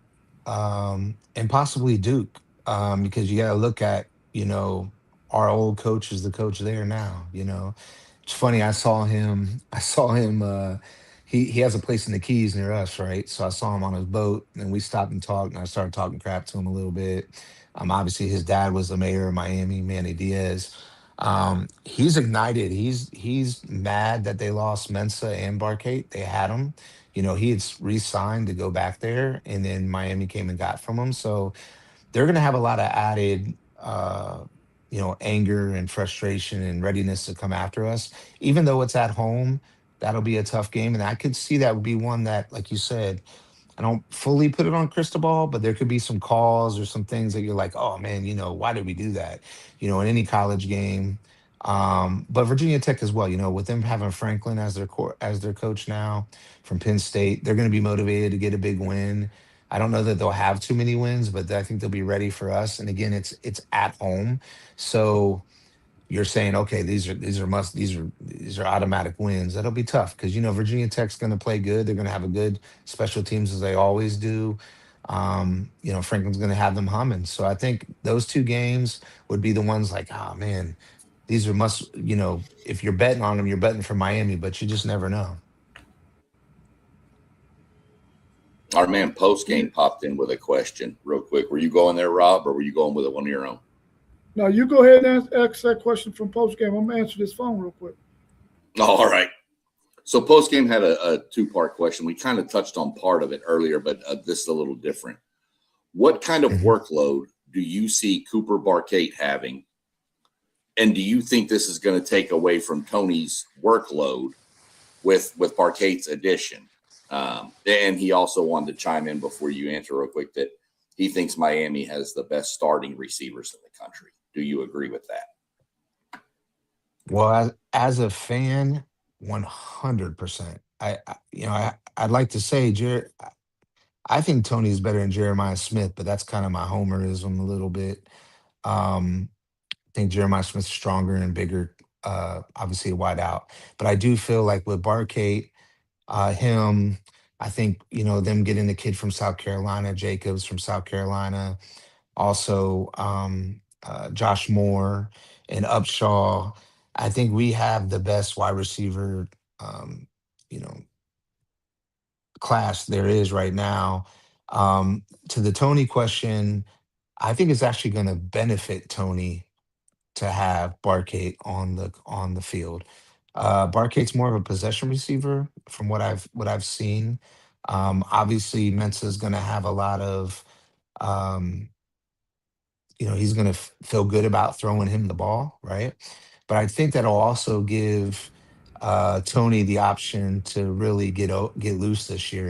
and possibly Duke, because you got to look at, our old coach is the coach there now. It's funny. I saw him. I saw him. He has a place in the Keys near us, right? So I saw him on his boat, and we stopped and talked, and I started talking crap to him a little bit. Obviously, his dad was the mayor of Miami, Manny Diaz. He's ignited. He's mad that they lost Mensa and Barkate. They had him. He had re-signed to go back there, and then Miami came and got from him. So they're going to have a lot of added, anger and frustration and readiness to come after us. Even though it's at home, that'll be a tough game, and I could see that would be one that, like you said, I don't fully put it on Cristobal, but there could be some calls or some things that you're like, oh man, why did we do that? In any college game. But Virginia Tech as well, with them having Franklin as as their coach now from Penn State, they're going to be motivated to get a big win. I don't know that they'll have too many wins, but I think they'll be ready for us. And again, it's at home, so you're saying, okay, these are automatic wins. That'll be tough because Virginia Tech's going to play good. They're going to have a good special teams as they always do. Franklin's going to have them humming. So I think those two games would be the ones like, oh man. these are must, if you're betting on them, you're betting for Miami, but you just never know. Our man Post Yeah. Game popped in with a question real quick. Were you going there, Rob, or were you going with it one of your own? Now you go ahead and ask that question from post game. I'm gonna answer this phone real quick. All right. So Post Game had a two-part question. We kind of touched on part of it earlier, but this is a little different. What kind of Mhm. workload do you see Cooper Barkate having? And do you think this is going to take away from Tony's workload with Barkate's addition? And he also wanted to chime in before you answer real quick that he thinks Miami has the best starting receivers in the country. Do you agree with that? Well, as a fan, 100%. I'd like to say, I think Tony's better than Jeremiah Smith, but that's kind of my homerism a little bit. I think Jeremiah Smith's stronger and bigger, obviously a wide out. But I do feel like with Barkate, him, I think, them getting the kid from South Carolina, Jacobs from South Carolina, also Josh Moore and Upshaw. I think we have the best wide receiver, um, you know, class there is right now. To the Tony question, I think it's actually going to benefit Tony to have Barkate on the field. Barkate's more of a possession receiver from what I've seen. Obviously, Mensa's going to have a lot of um, he's going to feel good about throwing him the ball, right? But I think that'll also give Tony the option to really get loose this year.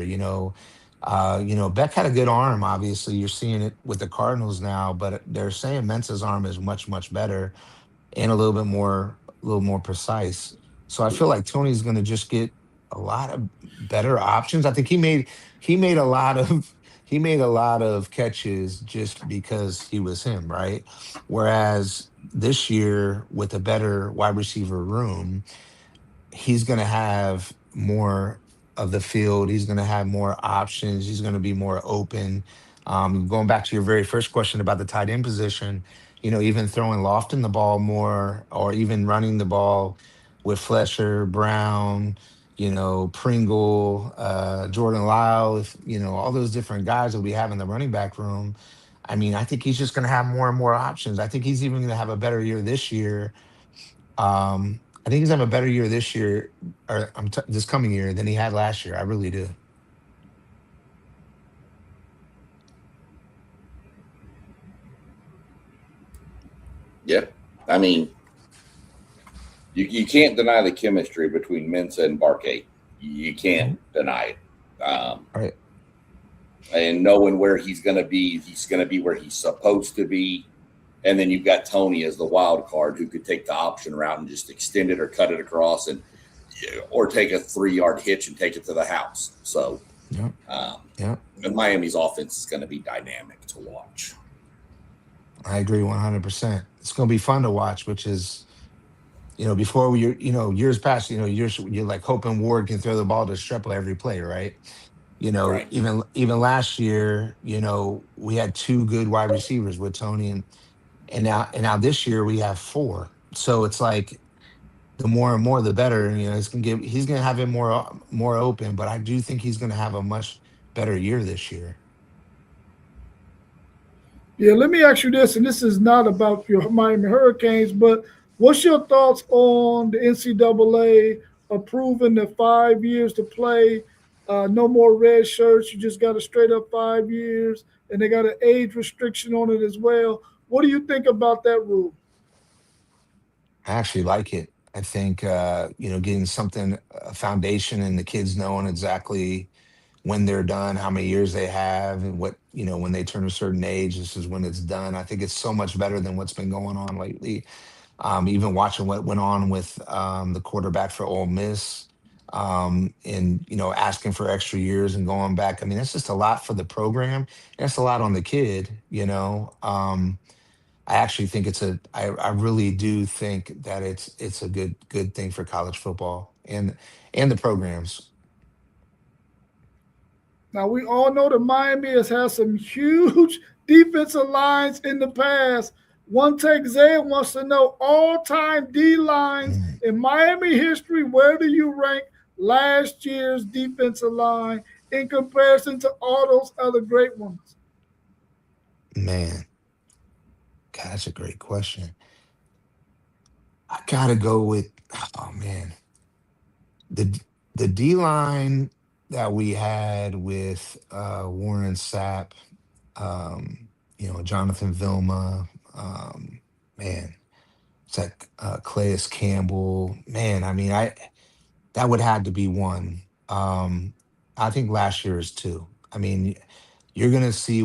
Beck had a good arm. Obviously, you're seeing it with the Cardinals now, but they're saying Mensa's arm is much much better and a little more precise. So I feel like Tony's going to just get a lot of better options. I think he made a lot of he made a lot of catches just because he was him, right? Whereas this year with a better wide receiver room, he's going to have more of the field. He's going to have more options. He's going to be more open. Going back to your very first question about the tight end position, even throwing Lofton the ball more, or even running the ball with Flesher, Brown, Pringle, Jordan Lyle, if all those different guys that we have in the running back room. I mean, I think he's just going to have more and more options. I think he's even going to have a better year this year. I think he's having a better year this year, or this coming year, than he had last year. I really do. Yeah. I mean, you can't deny the chemistry between Mensa and Barkate. You can't Mhm. deny it. All right. And knowing where he's going to be where he's supposed to be. And then you've got Tony as the wild card who could take the option route and just extend it or cut it across or take a 3-yard hitch and take it to the house. So, Yeah. Yeah. and Miami's offense is going to be dynamic to watch. I agree 100%. It's going to be fun to watch, which is, before years past, you're like hoping Ward can throw the ball to Streppel every play, right? Right. Even last year, we had two good wide receivers with Tony and now this year we have four. So it's like the more and more the better. He's gonna have it more open, but I do think he's gonna have a much better year this year. Yeah, let me ask you this, and this is not about your Miami Hurricanes, but what's your thoughts on the NCAA approving the 5 years to play? No more red shirts. You just got a straight up 5 years, and they got an age restriction on it as well. What do you think about that rule? I actually like it. I think getting something a foundation and the kids knowing exactly when they're done, how many years they have, and when they turn a certain age, this is when it's done. I think it's so much better than what's been going on lately. Even watching what went on with the quarterback for Ole Miss, and asking for extra years and going back. I mean, that's just a lot for the program. That's a lot on the kid. I actually think I really do think that it's a good thing for college football and the programs. Now we all know that Miami has had some huge defensive lines in the past. One Take Zay wants to know all-time D lines Mm, in Miami history. Where do you rank last year's defensive line in comparison to all those other great ones? man, God, that's a great question. I gotta go with, oh man, the the D line that we had with Warren Sapp, um, Jonathan Vilma, man, it's like Calais Campbell. Man, I mean, I that would have to be one. I think last year is two. I mean, you're gonna see a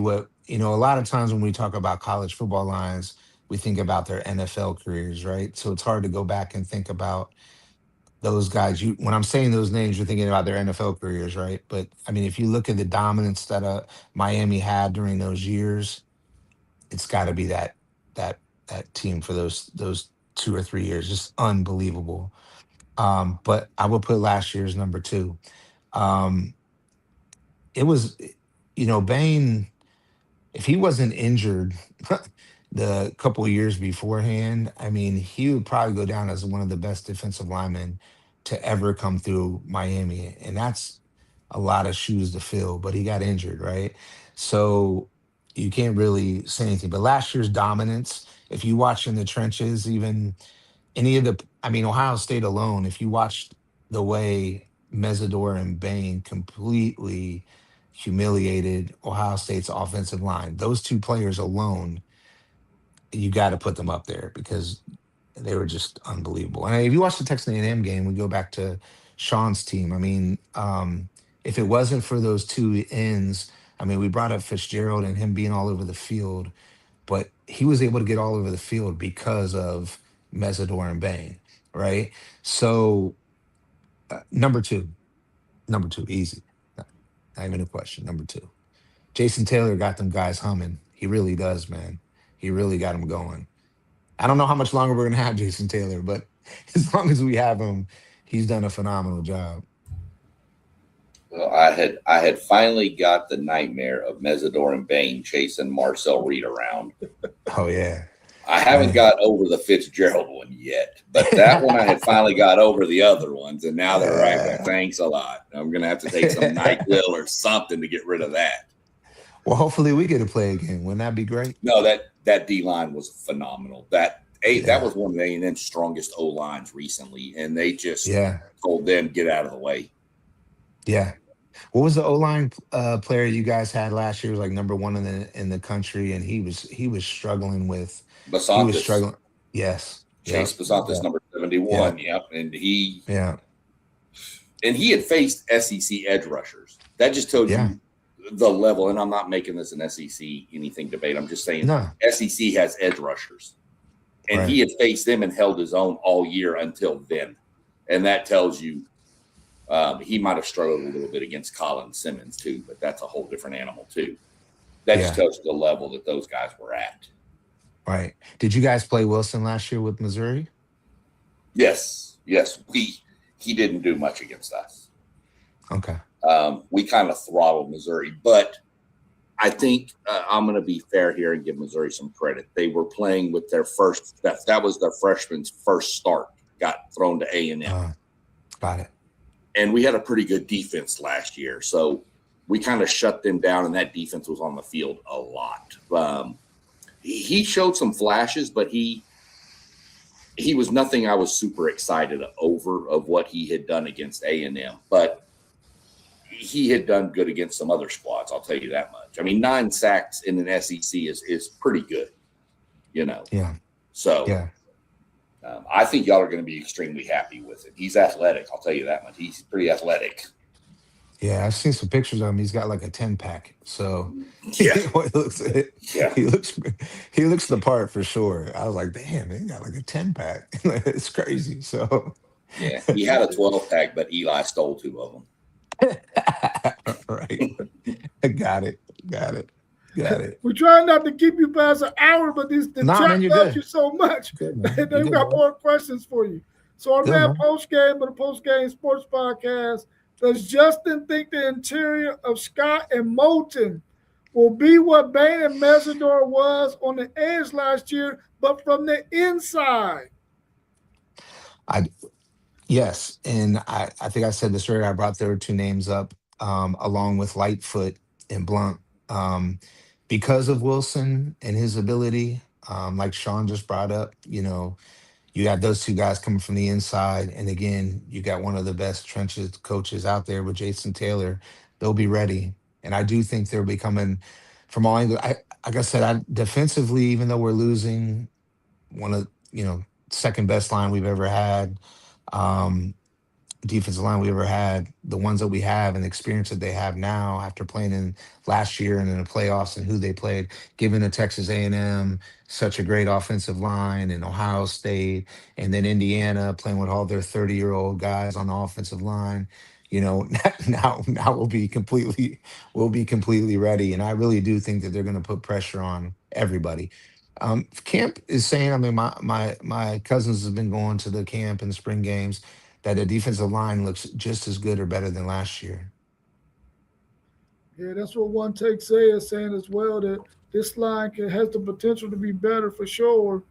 lot of times when we talk about college football lines, we think about their NFL careers, right? So it's hard to go back and think about those guys. When I'm saying those names, you're thinking about their NFL careers, right? But I mean, if you look at the dominance that Miami had during those years, it's got to be that that team for those 2 or 3 years, just unbelievable. But I will put last year's number two. Um, it was, Bain, if he wasn't injured the couple of years beforehand, I mean, he would probably go down as one of the best defensive linemen to ever come through Miami. And that's a lot of shoes to fill, but he got injured, right? So you can't really say anything. But last year's dominance, if you watch in the trenches, even any of I mean, Ohio State alone, if you watched the way Mesidor and Bain completely humiliated Ohio State's offensive line, those two players alone, you got to put them up there because they were just unbelievable. And if you watch the Texas A&M game, we go back to Sean's team. I mean, if it wasn't for those two ends, I mean, we brought up Fitzgerald and him being all over the field, but he was able to get all over the field because of Mesidor and Bain, right? So number two, easy, not even a question. Number two, Jason Taylor got them guys humming. He really does, man. He really got them going. I don't know how much longer we're gonna have Jason Taylor, but as long as we have him, he's done a phenomenal job. Well, I had finally got the nightmare of Mesidor and Bain chasing Marcel Reed around. Oh yeah, I haven't got over the Fitzgerald one yet, but that one I had finally got over the other ones, and now they're right back. Thanks a lot. I'm gonna have to take some NyQuil or something to get rid of that. Well, hopefully we get to play again. Wouldn't that be great? No, that D line was phenomenal. That Yeah, was one of A&M's strongest O lines recently, and they just yeah, told them get out of the way. yeah. What was the O line player you guys had last year? Was like number one in the country, and he was struggling with he was Basantis, struggling. Yes. Chase Yep. Basantis, Yep. number 71. Yep. Yep, Yeah. and he had faced SEC edge rushers. That just tells Yeah. you the level. And I'm not making this an SEC anything debate. I'm just saying No. SEC has edge rushers, and Right. he had faced them and held his own all year until then. And that tells you he might have struggled a little bit against Colin Simmons too, but that's a whole different animal too. That just Yeah. tells you the level that those guys were at. Right. Did you guys play Wilson last year with Missouri? Yes, he didn't do much against us. Okay. We kind of throttled Missouri, but I think I'm going to be fair here and give Missouri some credit. They were playing with their first. That was their freshman's first start. Got thrown to A&M, Got it. and we had a pretty good defense last year, so we kind of shut them down, and that defense was on the field a lot. He showed some flashes, but he was nothing I was super excited over of what he had done against A&M, but he had done good against some other squads. I'll tell you that much. I mean, 9 sacks in an SEC is pretty good, Yeah. So Yeah. I think y'all are going to be extremely happy with it. He's athletic. I'll tell you that much. He's pretty athletic. Yeah. I've seen some pictures of him. He's got like a 10-pack. So Yeah. Yeah. he looks the part for sure. I was like, damn, he got like a 10-pack. It's crazy. So Yeah. He had a 12-pack, but Eli stole 2 of them. right. Got it. We're trying not to keep you past an hour, but the Nah, chat man, you're loves good. you so much. Good, man. They've You're good, got bro. more questions for you. So on Good, that man. post game of the Post Game Sports Podcast, does Justin think the interior of Scott and Moulton will be what Bain and Mesidor was on the edge last year but from the inside. I Yes, and I think I said this earlier. I brought their two names up, along with Lightfoot and Blunt, um, because of Wilson and his ability. Like Sean just brought up, you got those two guys coming from the inside, and again, you got one of the best trenches coaches out there with Jason Taylor. They'll be ready, and I do think they'll be coming from all angles. Like I said, defensively, even though we're losing one of second best line we've ever had. Um, Defensive line we ever had, the ones that we have and the experience that they have now after playing in last year and in the playoffs and who they played, given the Texas A&M such a great offensive line and Ohio State and then Indiana playing with all their 30-year-old guys on the offensive line. Now we'll be completely ready. And I really do think that they're going to put pressure on everybody. Camp is saying, I mean, my cousins have been going to the camp and the spring games, that the defensive line looks just as good or better than last year. Yeah, that's what one take say is saying as well, that this line has the potential to be better for sure.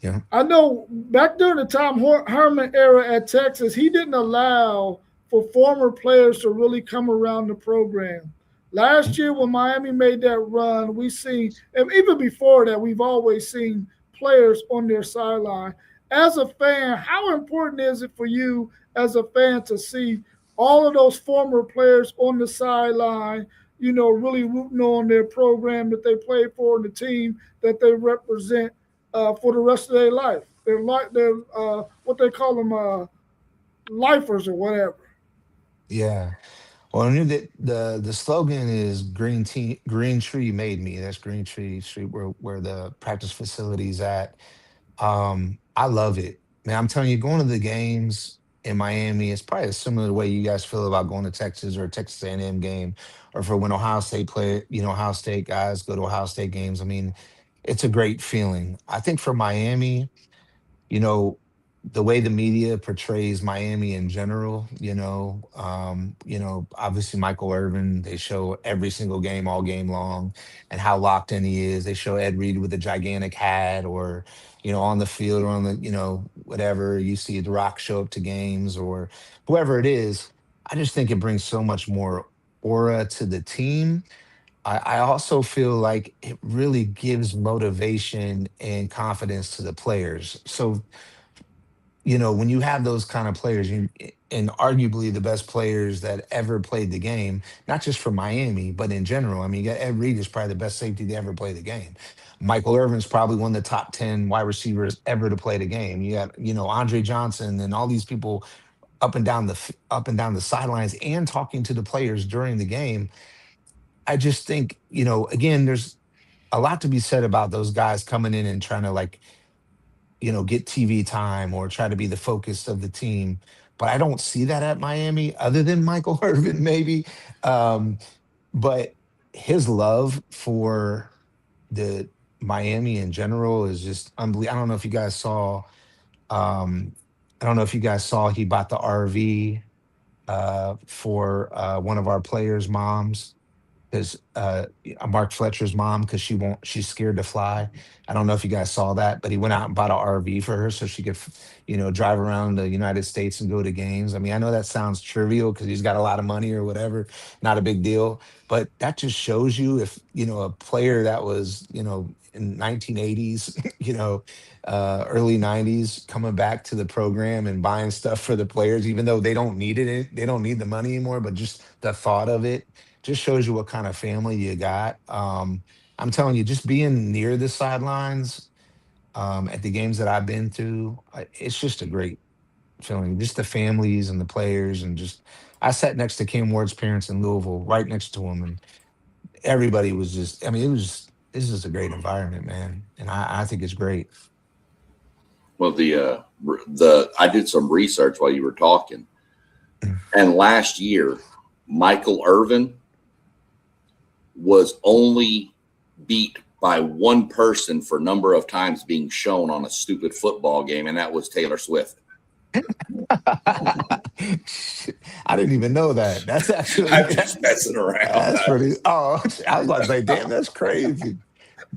Yeah. I know back during the Tom Herman era at Texas, he didn't allow for former players to really come around the program. Last year, when Miami made that run, we seen, and even before that, we've always seen players on their sideline. As a fan, how important is it for you as a fan to see all of those former players on the sideline, really rooting on their program that they play for and the team that they represent for the rest of their life? They're what they call them, lifers or whatever. Yeah. Well, I knew that the slogan is Green Tree Made Me. That's Green Tree Street where the practice facility's at. I love it. Man, I'm telling you, going to the games in Miami is probably a similar way you guys feel about going to Texas or a Texas A&M game, or for when Ohio State play, Ohio State guys go to Ohio State games. I mean, it's a great feeling. I think for Miami, you know, the way the media portrays Miami in general, obviously Michael Irvin, they show every single game all game long and how locked in he is. They show Ed Reed with a gigantic hat or, on the field or on the, whatever. You see The Rock show up to games or whoever it is. I just think it brings so much more aura to the team. I also feel like it really gives motivation and confidence to the players. So when you have those kind of players, and arguably the best players that ever played the game, not just for Miami, but in general. I mean, you got Ed Reed is probably the best safety to ever play the game. Michael Irvin's probably one of the top 10 wide receivers ever to play the game. You got, Andre Johnson and all these people up and down the sidelines and talking to the players during the game. I just think, again, there's a lot to be said about those guys coming in and trying to get TV time or try to be the focus of the team. But I don't see that at Miami, other than Michael Irvin, maybe. Um, but his love for the Miami in general is just unbelievable. I don't know if you guys saw. Um, I don't know if you guys saw. He bought the RV for one of our players' moms, because Mark Fletcher's mom, because she's scared to fly. I don't know if you guys saw that, but he went out and bought an RV for her so she could, drive around the United States and go to games. I mean, I know that sounds trivial because he's got a lot of money or whatever, not a big deal, but that just shows you, if a player that was in 1980s, early 90s, coming back to the program and buying stuff for the players, even though they don't need it, they don't need the money anymore, but just the thought of it just shows you what kind of family you got. I'm telling you, just being near the sidelines at the games that I've been to, it's just a great feeling. Just the families and the players, and just I sat next to Cam Ward's parents in Louisville, right next to him, and everybody was just. I mean, this is a great environment, man, and I think it's great. Well, the I did some research while you were talking, and last year, Michael Irvin was only beat by one person for number of times being shown on a stupid football game, and that was Taylor Swift. I didn't even know that. That's actually I'm just messing around. that's pretty. Oh, I was about to say, damn, that's crazy.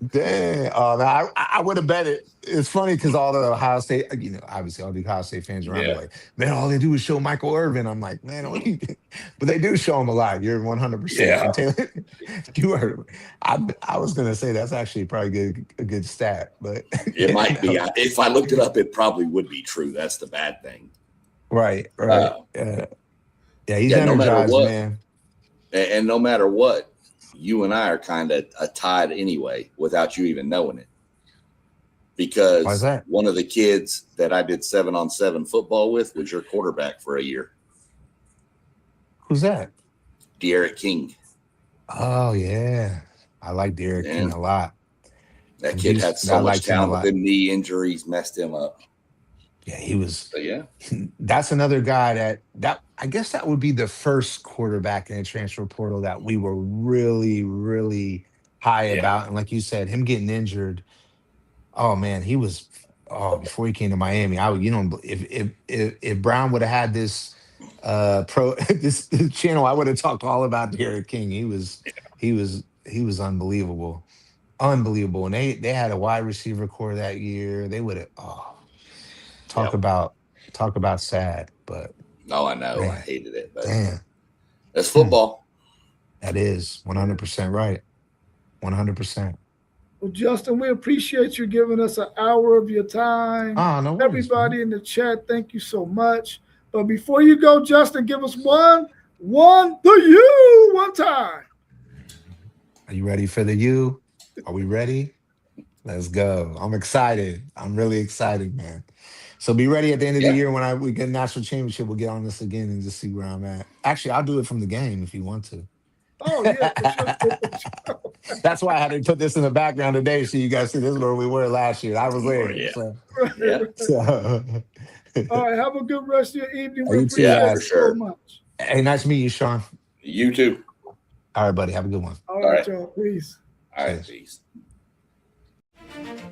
Dang. Oh, man, I would have bet it. It's funny because all the Ohio State, obviously all the Ohio State fans around are Yeah. like, man, all they do is show Michael Irvin. I'm like, man, but they do show him a lot. You're 100%. Yeah. And Taylor, you are. I was gonna say that's actually probably a good stat, but It might be. no. If I looked it up, it probably would be true. That's the bad thing. Right. Uh, Yeah, he's yeah, no matter energized, what, man. and no matter what, you and I are kind of tied anyway without you even knowing it. Why's Because that? one of the kids that I did 7-on-7 football with was your quarterback for a year, Who's that? De'Aaron King. Oh yeah, I like Derek King And a lot. that From kid had Houston, I so much liked him a talent, but lot. them knee injuries messed him up. Yeah, he was. But yeah, That's another guy that I guess that would be the first quarterback in the transfer portal that we were really, really high yeah, about. And like you said, him getting injured. Oh man, he was. Oh, before he came to Miami, I would. If Brown would have had this this channel, I would have talked all about Derek King. He was unbelievable, unbelievable. And they had a wide receiver core that year. They would have. Oh, talk yep. about talk about sad, but. Oh, I know. I Man, hated it, but damn. that's Hmm. football. That is 100% right. 100%. Well, Justin, we appreciate you giving us an hour of your time. Oh, no worries, man. Everybody in the chat, thank you so much. But before you go, Justin, give us one to you one time. Are you ready for the U? Are we ready? Let's go. I'm excited. I'm really excited, man. So be ready at the end of the Yeah. year when we get a national championship. We'll get on this again and just see where I'm at. Actually, I'll do it from the game if you want to. Oh, yeah, for sure. That's why I had to put this in the background today so you guys see this is where we were last year. I was there. Yeah. So, Yeah. All right, have a good rest of your evening. We You too, appreciate guys. it For sure. so much. Hey, nice to meet you, Sean. You too. All right, buddy. Have a good one. All right, y'all. Peace. All right. Cheers. Peace.